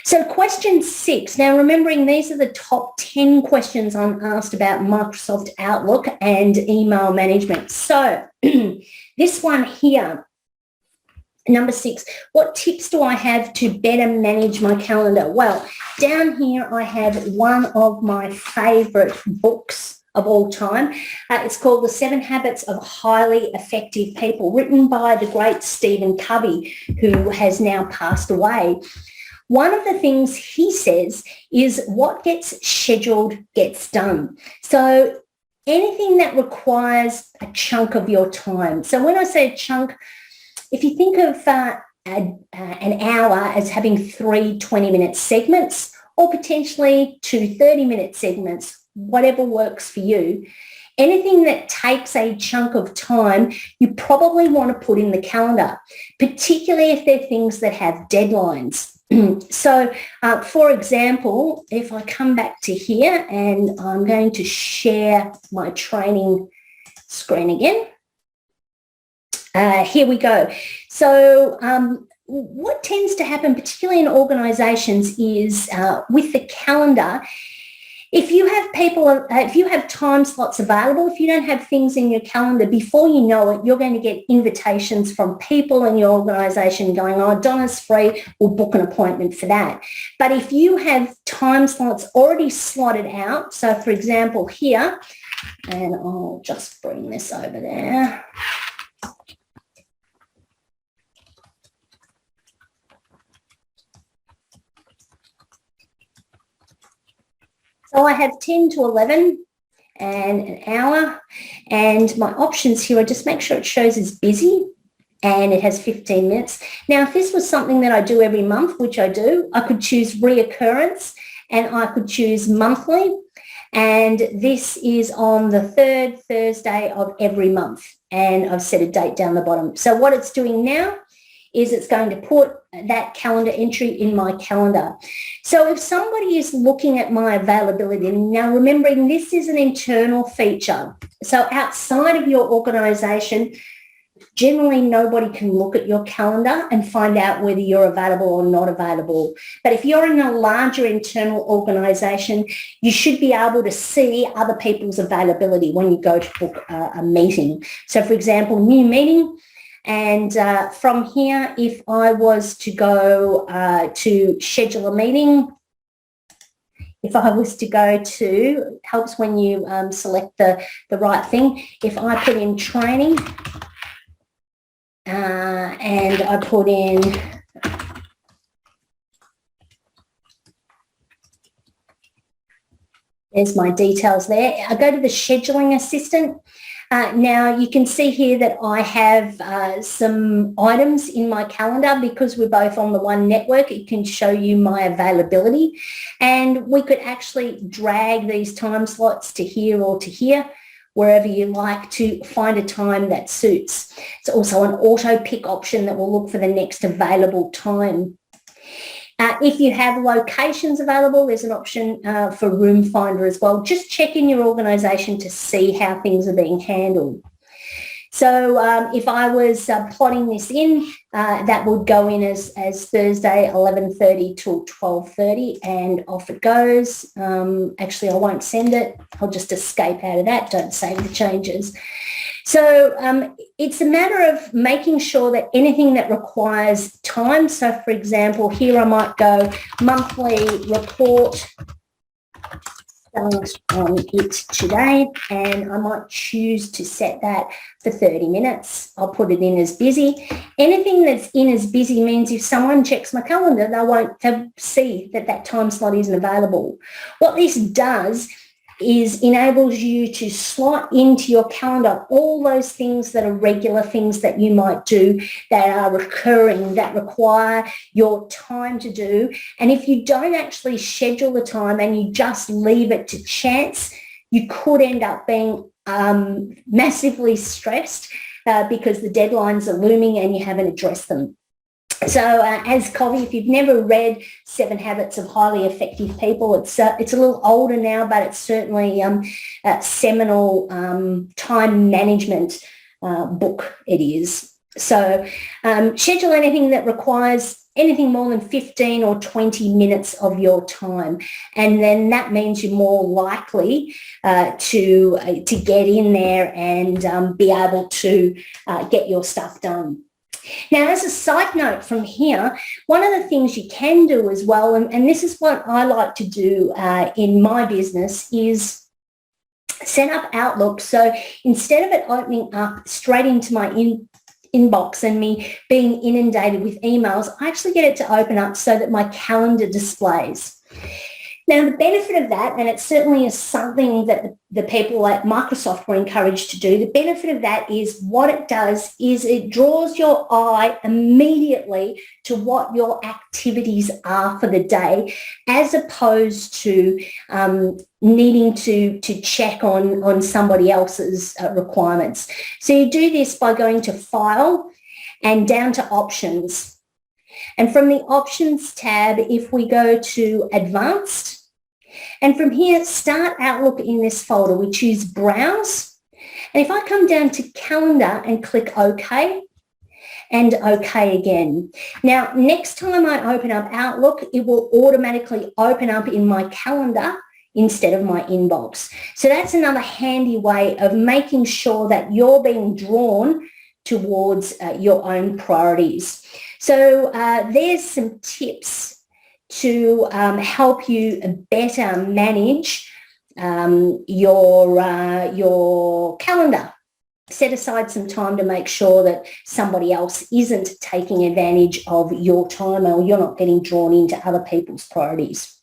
So question 6, now remembering these are the top 10 questions I'm asked about Microsoft Outlook and email management. So this one here, number 6, what tips do I have to better manage my calendar? Well, down here I have one of my favourite books of all time. It's called The 7 Habits of Highly Effective People, written by the great Stephen Covey, who has now passed away. One of the things he says is what gets scheduled gets done. So anything that requires a chunk of your time. So when I say a chunk, if you think of an hour as having 3 20-minute segments or potentially 2 30-minute segments, whatever works for you, anything that takes a chunk of time, you probably want to put in the calendar, particularly if they're things that have deadlines. So, for example, if I come back to here and I'm going to share my training screen again. Here we go. So what tends to happen, particularly in organisations, is with the calendar, if you have people, if you have time slots available, if you don't have things in your calendar, before you know it, you're going to get invitations from people in your organisation going, oh, Donna's free, we'll book an appointment for that. But if you have time slots already slotted out, so for example here, and I'll just bring this over there. So I have 10 to 11 and an hour, and my options here, I just make sure it shows as busy and it has 15 minutes. Now, if this was something that I do every month, which I do, I could choose reoccurrence and I could choose monthly. And this is on the 3rd Thursday of every month. And I've set a date down the bottom. So what it's doing now is it's going to put that calendar entry in my calendar. So if somebody is looking at my availability, now remembering this is an internal feature. So outside of your organisation, generally nobody can look at your calendar and find out whether you're available or not available. But if you're in a larger internal organisation, you should be able to see other people's availability when you go to book a meeting. So for example, new meeting. And from here, if I was to go to schedule a meeting, if I was to go to, helps when you select the right thing. If I put in training and I put in there's my details there. I go to the scheduling assistant. Now you can see here that I have some items in my calendar because we're both on the one network. It can show you my availability, and we could actually drag these time slots to here or to here, wherever you like, to find a time that suits. It's also an auto pick option that will look for the next available time. If you have locations available, there's an option for Room Finder as well. Just check in your organisation to see how things are being handled. So if I was plotting this in, that would go in as Thursday 11:30 till 12:30, and off it goes. Actually, I won't send it. I'll just escape out of that. Don't save the changes. So it's a matter of making sure that anything that requires time, so for example, here I might go monthly report start on it today, and I might choose to set that for 30 minutes. I'll put it in as busy. Anything that's in as busy means if someone checks my calendar, they won't see that that time slot isn't available. What this does is enables you to slot into your calendar all those things that are regular things that you might do, that are recurring, that require your time to do. And if you don't actually schedule the time and you just leave it to chance, you could end up being massively stressed because the deadlines are looming and you haven't addressed them. So as Covey, if you've never read 7 Habits of Highly Effective People, it's a little older now, but it's certainly a seminal time management book it is. So schedule anything that requires anything more than 15 or 20 minutes of your time. And then that means you're more likely to get in there and be able to get your stuff done. Now, as a side note from here, one of the things you can do as well, and this is what I like to do in my business, is set up Outlook. So instead of it opening up straight into my inbox and me being inundated with emails, I actually get it to open up so that my calendar displays. Now, the benefit of that, and it certainly is something that the people at Microsoft were encouraged to do, the benefit of that is what it does is it draws your eye immediately to what your activities are for the day, as opposed to needing to check on somebody else's requirements. So you do this by going to File and down to Options. And from the Options tab, if we go to Advanced, and from here, Start Outlook in this folder, we choose Browse. And if I come down to Calendar and click OK, and OK again. Now, next time I open up Outlook, it will automatically open up in my calendar instead of my inbox. So that's another handy way of making sure that you're being drawn towards your own priorities. So there's some tips to help you better manage your calendar. Set aside some time to make sure that somebody else isn't taking advantage of your time or you're not getting drawn into other people's priorities.